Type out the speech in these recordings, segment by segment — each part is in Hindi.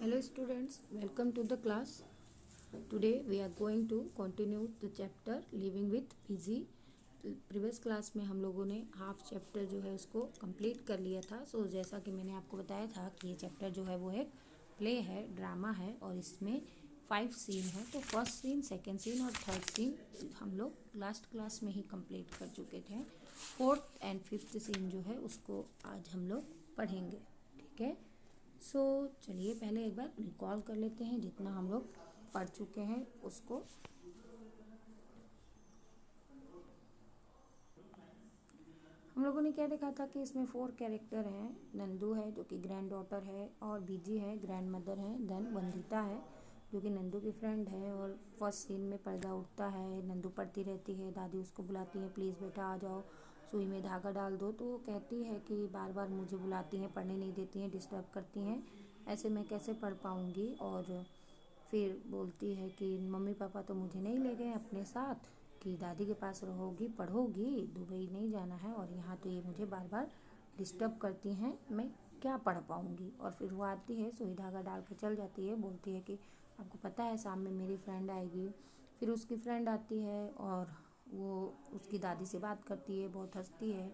Hello students, welcome to the class. Today we are going to continue the chapter Living with PG. Previous class में हम लोगों ने हाफ चैप्टर जो है उसको कंप्लीट कर लिया था। सो जैसा कि मैंने आपको बताया था कि ये चैप्टर जो है वो एक प्ले है, ड्रामा है और इसमें 5 सीन है। तो फर्स्ट सीन, सेकेंड सीन और थर्ड सीन हम लोग लास्ट क्लास में ही कंप्लीट कर चुके थे। फोर्थ एंड फिफ्थ सीन जो है उसको आज हम लोग पढ़ेंगे, ठीक है। सो चलिए पहले एक बार रिकॉल कर लेते हैं जितना हम लोग पढ़ चुके हैं उसको। हम लोगों ने क्या देखा था कि इसमें 4 कैरेक्टर हैं। नंदू है जो कि ग्रैंड डॉटर है, और बीजी है, ग्रैंड मदर है। देन वंदिता है जो कि नंदू की फ्रेंड है। और फर्स्ट सीन में पर्दा उठता है, नंदू पढ़ती रहती है, दादी उसको बुलाती है, प्लीज़ बेटा आ जाओ, सुई में धागा डाल दो। तो वो कहती है कि बार बार मुझे बुलाती हैं, पढ़ने नहीं देती हैं, डिस्टर्ब करती हैं, ऐसे मैं कैसे पढ़ पाऊँगी। और फिर बोलती है कि मम्मी पापा तो मुझे नहीं ले गए अपने साथ, कि दादी के पास रहोगी, पढ़ोगी, दुबई नहीं जाना है, और यहाँ तो ये मुझे बार बार डिस्टर्ब करती हैं, मैं क्या पढ़ पाऊँगी। और फिर वो आती है, सुई धागा डाल के चल जाती है, बोलती है कि आपको पता है शाम में मेरी फ्रेंड आएगी। फिर उसकी फ्रेंड आती है और वो उसकी दादी से बात करती है, बहुत हंसती है।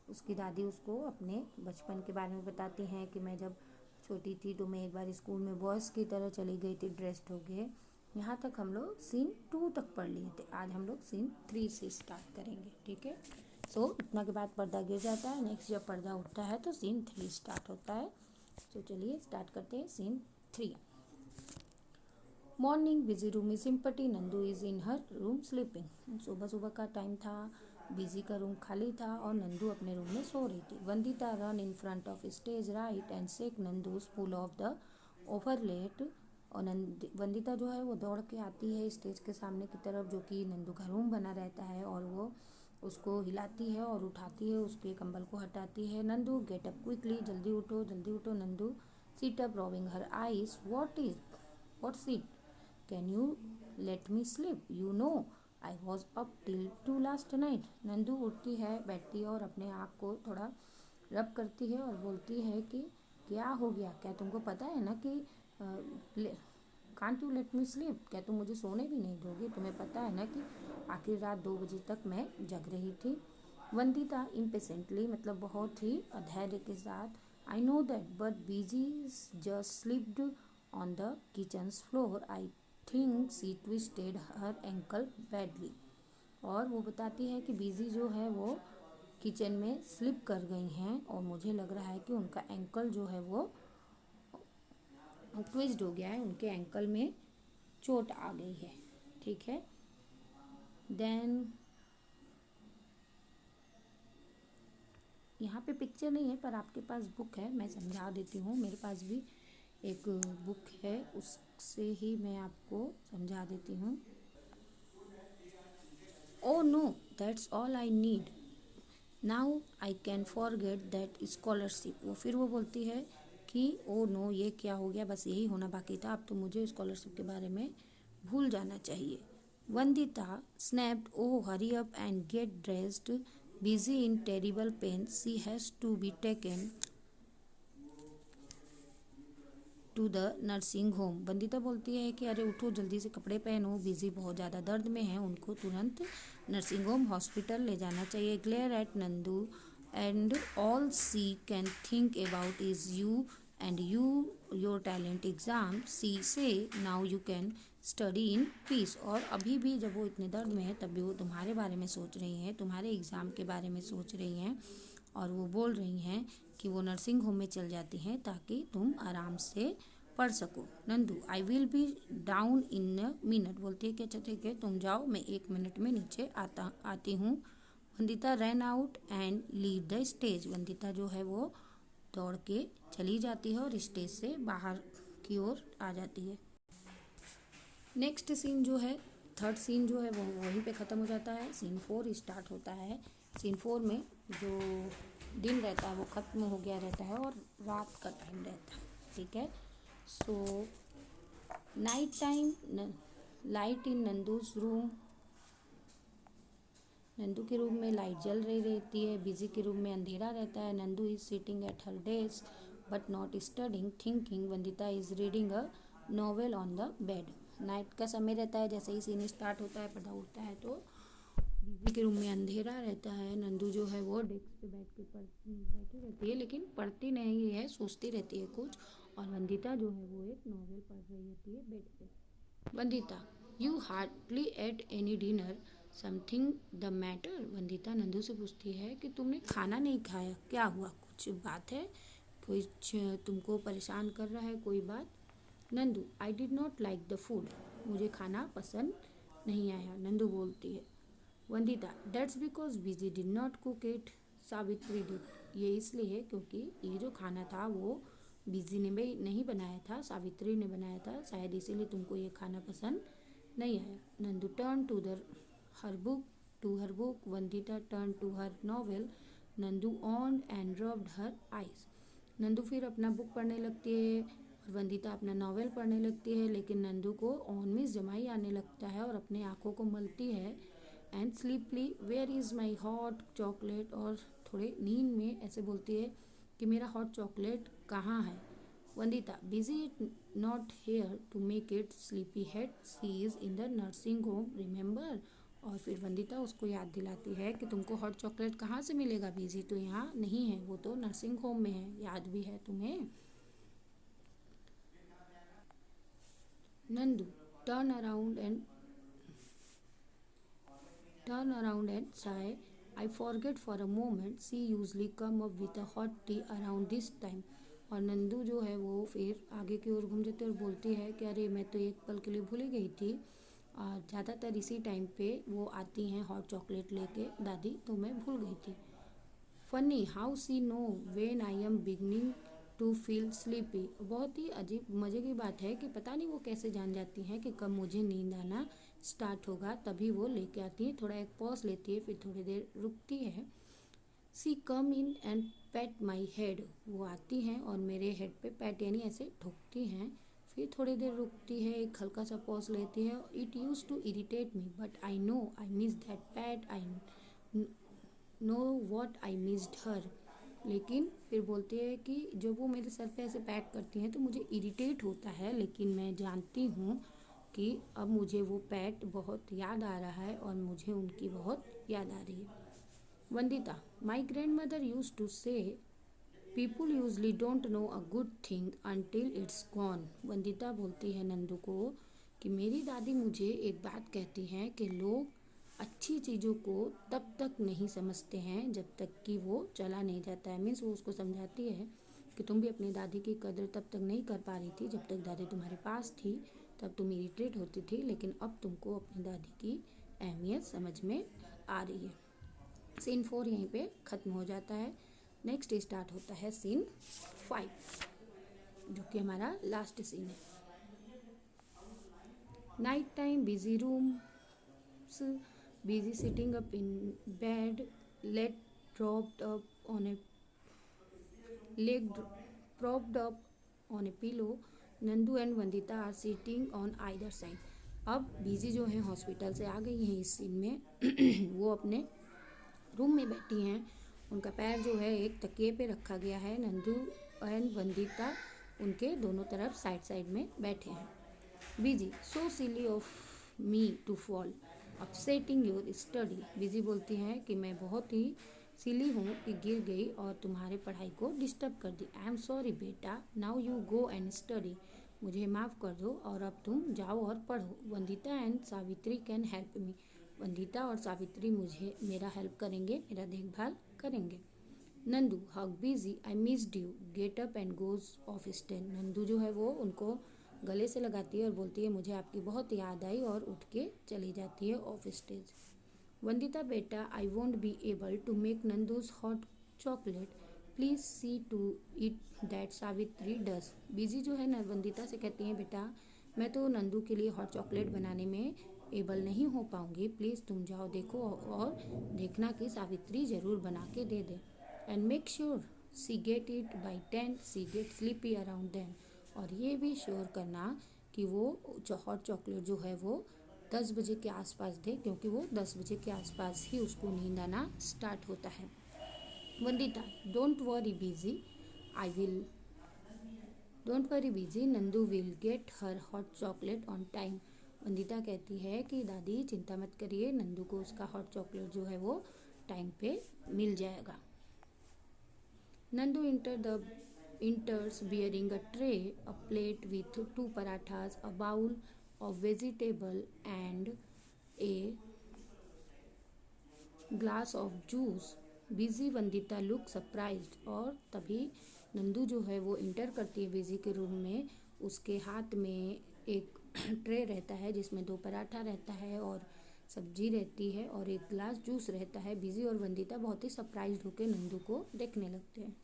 उसकी दादी उसको अपने बचपन के बारे में बताती हैं कि मैं जब छोटी थी तो मैं एक बार स्कूल में बॉयज़ की तरह चली गई थी ड्रेस्ड होके। यहाँ तक हम लोग सीन 2 तक पढ़ लिए थे। आज हम लोग सीन 3 से स्टार्ट करेंगे, ठीक है। सो इतना के बाद पर्दा गिर जाता है। नेक्स्ट जब पर्दा उठता है तो सीन 3 स्टार्ट होता है। सो चलिए स्टार्ट करते हैं scene 3। Morning, Biji room is empty, Nandu is in her room sleeping. सुबह सुबह का टाइम था, बिजी का रूम खाली था और नंदू अपने रूम में सो रही थी। Vandita run in front of stage right and shake Nandu's pull off the coverlet. और वंदिता जो है वो दौड़ के आती है स्टेज के सामने की तरफ, जो कि नंदू का रूम बना रहता है, और वो उसको हिलाती है और उठाती है, उसके कंबल को हटाती है। नंदू गेट अप क्विकली, जल्दी उठो Nandu. Sit up rubbing her eyes, what sit, can you let me sleep, you know I was up till 2 last night. Nandu उठती है, बैठती है और अपने आप को थोड़ा रब करती है और बोलती है कि क्या हो गया, क्या तुमको पता है ना कि can't you let me sleep, क्या तुम मुझे सोने भी नहीं दोगे, तुम्हें पता है ना कि आखिर रात 2 बजे तक मैं जग रही थी। वंदिता इम्पेशेंटली, मतलब बहुत ही अधैर्य के साथ, I know that but Biji just slipped on the kitchen floor, I think she twisted her ankle badly. और वो बताती है कि बीजी जो है वो किचन में स्लिप कर गई हैं और मुझे लग रहा है कि उनका एंकल जो है वो ट्विस्ट हो गया है, उनके एंकल में चोट आ गई है, ठीक है। देन यहाँ पे पिक्चर नहीं है पर आपके पास बुक है, मैं समझा देती हूँ। मेरे पास भी एक बुक है, उससे ही मैं आपको समझा देती हूँ। Oh no, that's all I need, now I can forget that scholarship. वो फिर वो बोलती है कि ओ नो, ये क्या हो गया, बस यही होना बाकी था, अब तो मुझे स्कॉलरशिप के बारे में भूल जाना चाहिए। Vandita snapped, oh hurry up and get dressed, Biji in terrible pain, she has to be taken to the nursing home. Vandita बोलती है कि अरे उठो, जल्दी से कपड़े पहनो, बिजी बहुत ज़्यादा दर्द में है, उनको तुरंत नर्सिंग होम हॉस्पिटल ले जाना चाहिए। Glare at Nandu and all she can think about is you and your talent exam, she say now you can study in peace. और अभी भी जब वो इतने दर्द में है तब भी वो तुम्हारे बारे में सोच रही हैं, तुम्हारे एग्ज़ाम के बारे में सोच रही हैं, और वो बोल रही हैं कि वो नर्सिंग होम में चल जाती हैं ताकि तुम आराम से पढ़ सको। Nandu, I will be down in a minute, बोलती है कि अच्छा ठीक है तुम जाओ, मैं 1 मिनट में नीचे आती हूँ। Vandita run out and leave the stage. Vandita जो है वो दौड़ के चली जाती है और स्टेज से बाहर की ओर आ जाती है। नेक्स्ट सीन जो है, थर्ड सीन जो है वो वहीं पे ख़त्म हो जाता है। सीन 4 स्टार्ट होता है। सीन 4 में जो दिन रहता है वो ख़त्म हो गया रहता है और रात का टाइम रहता है, ठीक है। So night time, light in Nandu's room, Nandu के रूम में लाइट जल रही रहती है, बिजी के रूम में अंधेरा रहता है। Nandu is sitting at her desk, but not studying, thinking. Vandita is reading a novel on the bed. Night का समय रहता है, जैसे ही सीन स्टार्ट होता है, पर्दा उठता है तो बीवी के रूम में अंधेरा रहता है। नंदू जो है वो डेस्क पे बैठी रहती है, लेकिन पढ़ती नहीं है, सोचती रहती है कुछ। और वंदिता जो है वो एक नॉवेल पढ़ रही होती है बेड पे। Vandita, you hardly at any dinner, something the matter. Vandita Nandu से पूछती है कि तुमने खाना नहीं खाया, क्या हुआ, कुछ बात है, कुछ तुमको परेशान कर रहा है, कोई बात। Nandu, I did not like the food, मुझे खाना पसंद नहीं आया, नंदू बोलती है। Vandita, that's because Biji did not cook it, Savitri did. ये इसलिए क्योंकि ये जो खाना था वो बीजी ने भी नहीं बनाया था, सावित्री ने बनाया था, शायद इसीलिए तुमको ये खाना पसंद नहीं आया। Nandu turn to her book, Vandita turn to her novel. Nandu on and rubbed her eyes. Nandu फिर अपना बुक पढ़ने लगती है और वंदिता अपना नॉवेल पढ़ने लगती है, लेकिन नंदू को ऑन में जमाई आने लगता है और अपने आँखों को मलती है। And sleepily, where is my hot chocolate, और थोड़े नींद में ऐसे बोलती है कि मेरा हॉट चॉकलेट कहाँ है। Vandita, Biji it not here to make it sleepy head, she is in the nursing home, remember. और फिर वंदिता उसको याद दिलाती है कि तुमको हॉट चॉकलेट कहाँ से मिलेगा, बिजी तो यहाँ नहीं है, वो तो नर्सिंग होम में है, याद भी है तुम्हें। Nandu turn around and sigh. I forget for a moment. She usually come up with a hot tea around this time. और नंदू जो है वो फिर आगे की ओर घूम जाती है और बोलती है कि अरे मैं तो एक पल के लिए भूल ही गई थी, और ज़्यादातर इसी टाइम पे वो आती हैं हॉट चॉकलेट लेके दादी, तो मैं भूल गई थी। Funny how she know when I am beginning to feel sleepy. बहुत ही अजीब मज़े की बात है कि पता नहीं वो कैसे जान जाती हैं कि कब मुझे नींद आना स्टार्ट होगा, तभी वो लेके आती है। थोड़ा एक पॉज लेती है, फिर थोड़ी देर रुकती है। She come in and pat my head, वो आती हैं और मेरे हेड पे पैट यानी ऐसे ठोकती हैं। फिर थोड़ी देर रुकती है, एक हल्का सा पॉज लेती है। It use to irritate me but I know I miss that pat, I know what I missed her. लेकिन फिर बोलती है कि जब वो मेरे सर पे ऐसे पैट करती हैं तो मुझे इरिटेट होता है, लेकिन मैं जानती हूँ कि अब मुझे वो पैट बहुत याद आ रहा है और मुझे उनकी बहुत याद आ रही है। Vandita, my grand used to say people usually don't know a good thing until it's gone. Vandita बोलती है नंदू को कि मेरी दादी मुझे एक बात कहती हैं कि लोग अच्छी चीज़ों को तब तक नहीं समझते हैं जब तक कि वो चला नहीं जाता है। मीन्स वो उसको समझाती है कि तुम भी अपनी दादी की कदर तब तक नहीं कर पा रही थी जब तक दादी तुम्हारे पास थी, तब तुम इरिटेट होती थी, लेकिन अब तुमको अपनी दादी की अहमियत समझ में आ रही है। सीन 4 यहीं पे ख़त्म हो जाता है। नेक्स्ट स्टार्ट होता है सीन 5, जो कि हमारा लास्ट सीन है। Night time, busy rooms, busy sitting up in bed, leg dropped up on a leg propped up on a pillow. Nandu and Vandita are sitting on either side. अब बीजी जो है हॉस्पिटल से आ गई हैं इस सीन में वो अपने रूम में बैठी हैं, उनका पैर जो है एक तकिए पे रखा गया है। नंदू एंड वंदिता उनके दोनों तरफ साइड साइड में बैठे हैं। Biji, so silly of me to fall upsetting your study. Biji बोलती हैं कि मैं बहुत ही सिली हूँ कि गिर गई और तुम्हारे पढ़ाई को डिस्टर्ब कर दी। आई एम सॉरी बेटा, now you go and study. मुझे माफ़ कर दो और अब तुम जाओ और पढ़ो। Vandita and Savitri can help me. Vandita और सावित्री मुझे मेरा हेल्प करेंगे, मेरा देखभाल करेंगे। Nandu, hug Biji, I missed you, get up and goes off stage. Nandu जो है वो उनको गले से लगाती है और बोलती है मुझे आपकी बहुत याद आई, और उठ के चली जाती है ऑफ स्टेज। वंदिता बेटा, I won't be able to make Nandu's hot chocolate, please see to it that Savitri does. Biji जो है वंदिता से कहती हैं बेटा मैं तो नंदू के लिए हॉट चॉकलेट बनाने में एबल नहीं हो पाऊँगी, प्लीज़ तुम जाओ देखो और देखना कि सावित्री ज़रूर बना के दे दे। And make sure she get it by 10, she get sleepy around then. और ये भी श्योर करना कि वो हॉट चॉकलेट जो है वो 10 बजे के आसपास दे, क्योंकि वो 10 बजे के आसपास ही उसको नींद आना स्टार्ट होता है। Vandita, don't worry Biji, I will don't worry Biji, Nandu will get her hot chocolate on time. Vandita कहती है कि दादी चिंता मत करिए, नंदू को उसका हॉट चॉकलेट जो है वो टाइम पे मिल जाएगा। Nandu enters bearing a tray, a plate with 2 parathas, a bowl of vegetable and a glass of juice. Busy Vandita look surprised. और तभी नंदू जो है वो इंटर करती है बिजी के रूम में। उसके हाथ में एक ट्रे रहता है जिसमें 2 पराठा रहता है और सब्जी रहती है और एक ग्लास जूस रहता है। बिजी और वंदिता बहुत ही सरप्राइज्ड होकर नंदू को देखने लगते हैं।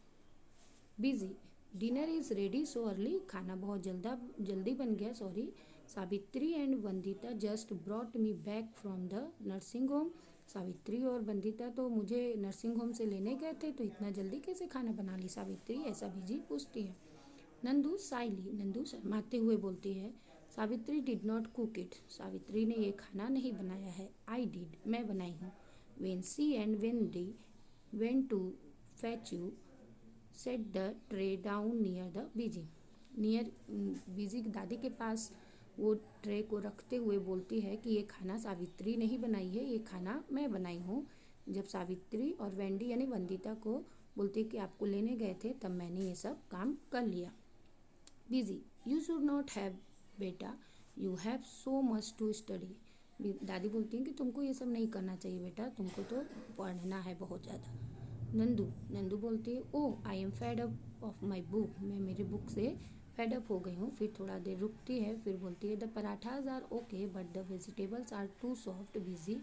Busy, dinner is ready so early. खाना बहुत जल्दी बन गया, sorry. Savitri and Vandita just brought me back from the nursing home. Savitri और वंदिता तो मुझे नर्सिंग होम से लेने गए थे, तो इतना जल्दी कैसे खाना बना ली सावित्री, ऐसा बिजी पूछती है। नंदू साइली, नंदू शर्माते हुए बोलती है, Savitri did not cook it. Savitri ने ये खाना नहीं बनाया है। आई डिड, मैं बनाई हूँ। When she and Vandi went to fetch you, set the tray down near the Biji. Biji दादी के पास वो ट्रे को रखते हुए बोलती है कि ये खाना सावित्री नहीं बनाई है, ये खाना मैं बनाई हूँ। जब सावित्री और वेंडी यानी वंदिता को बोलती कि आपको लेने गए थे, तब मैंने ये सब काम कर लिया। Biji, you should not have बेटा, you have so much to study. दादी बोलती हैं कि तुमको ये सब नहीं करना चाहिए बेटा, तुमको तो पढ़ना है बहुत ज़्यादा। नंदू बोलती है, oh I am fed up of my book, मैं मेरी बुक से फेड अप हो गई हूँ। फिर थोड़ा देर रुकती है, फिर बोलती है, the parathas are okay but the vegetables are too soft Biji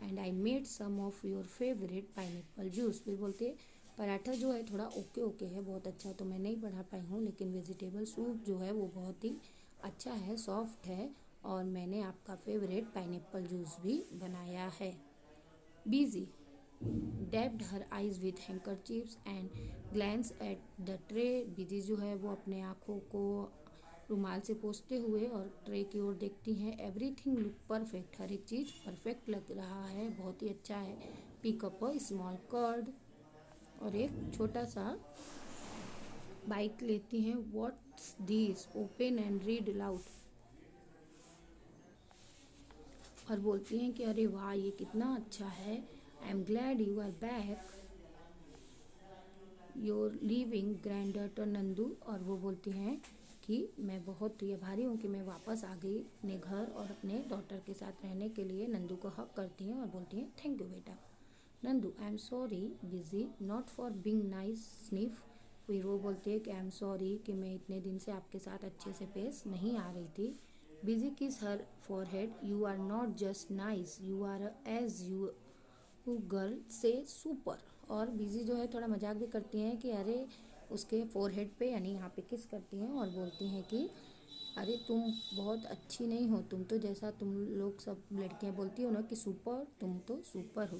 and I made some of your favourite pineapple juice. फिर बोलती है, पराठा जो है थोड़ा ओके ओके है, बहुत अच्छा तो मैं नहीं बना पाई हूँ, लेकिन वेजिटेबल सूप जो है वो बहुत ही अच्छा है, सॉफ्ट है, और मैंने आपका फेवरेट पाइनएप्पल जूस भी बनाया है। Busy dabbed her eyes with handkerchiefs and glanced at the tray। Busy जो है वो अपने आँखों को रुमाल से पोंछते हुए और ट्रे की ओर देखती हैं। एवरीथिंग लुक परफेक्ट, हर एक चीज़ परफेक्ट लग रहा है, बहुत ही अच्छा है। Pick up a small curd, और एक छोटा सा बाइक लेती हैं। What's this, open and read loud. और बोलती हैं कि अरे वाह ये कितना अच्छा है। I am glad you are back your living granddaughter Nandu. और वो बोलती हैं कि मैं बहुत ही आभारी हूँ कि मैं वापस आ गई अपने घर और अपने डॉटर के साथ रहने के लिए। नंदू को हक करती हैं और बोलती हैं, थैंक यू बेटा। Nandu, I am sorry busy not for being nice sniff. फिर वो बोलती है कि आई एम सॉरी कि मैं इतने दिन से आपके साथ अच्छे से पेश नहीं आ रही थी। Biji kiss her forehead, you are not just nice, you are as you girl say super. और बिजी जो है थोड़ा मजाक भी करती हैं कि अरे उसके फोरहेड पे यानी यहाँ पे किस करती हैं और बोलती हैं कि अरे तुम बहुत अच्छी नहीं हो, तुम तो जैसा तुम लोग सब लड़कियाँ बोलती हो ना कि सुपर, तुम तो सुपर हो।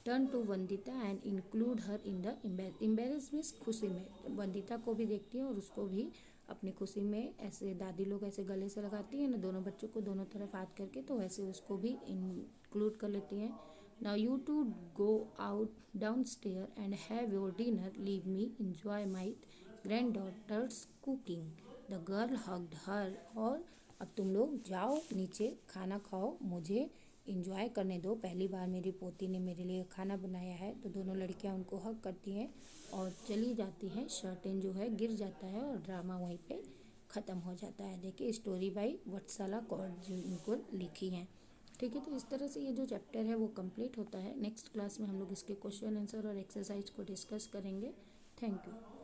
Turn to Vandita and include her in the embarrass means खुशी में। वंदिता को भी देखती हैं और उसको भी अपनी खुशी में ऐसे दादी लोग ऐसे गले से लगाती हैं ना दोनों बच्चों को दोनों तरफ हाथ करके, तो वैसे उसको भी इंक्लूड कर लेती हैं। Now you two go out downstairs and have your dinner. Leave me enjoy my granddaughter's cooking. The girl hugged her। और अब तुम लोग जाओ नीचे खाना खाओ, मुझे इंजॉय करने दो, पहली बार मेरी पोती ने मेरे लिए खाना बनाया है। तो दोनों लड़कियां उनको हग करती हैं और चली जाती हैं। शर्टेन जो है गिर जाता है और ड्रामा वहीं पे ख़त्म हो जाता है। देखिए स्टोरी बाय वत्सला कौर जो इनको लिखी हैं। ठीक है, तो इस तरह से ये जो चैप्टर है वो कंप्लीट होता है। नेक्स्ट क्लास में हम लोग इसके क्वेश्चन आंसर और एक्सरसाइज को डिस्कस करेंगे। Thank you.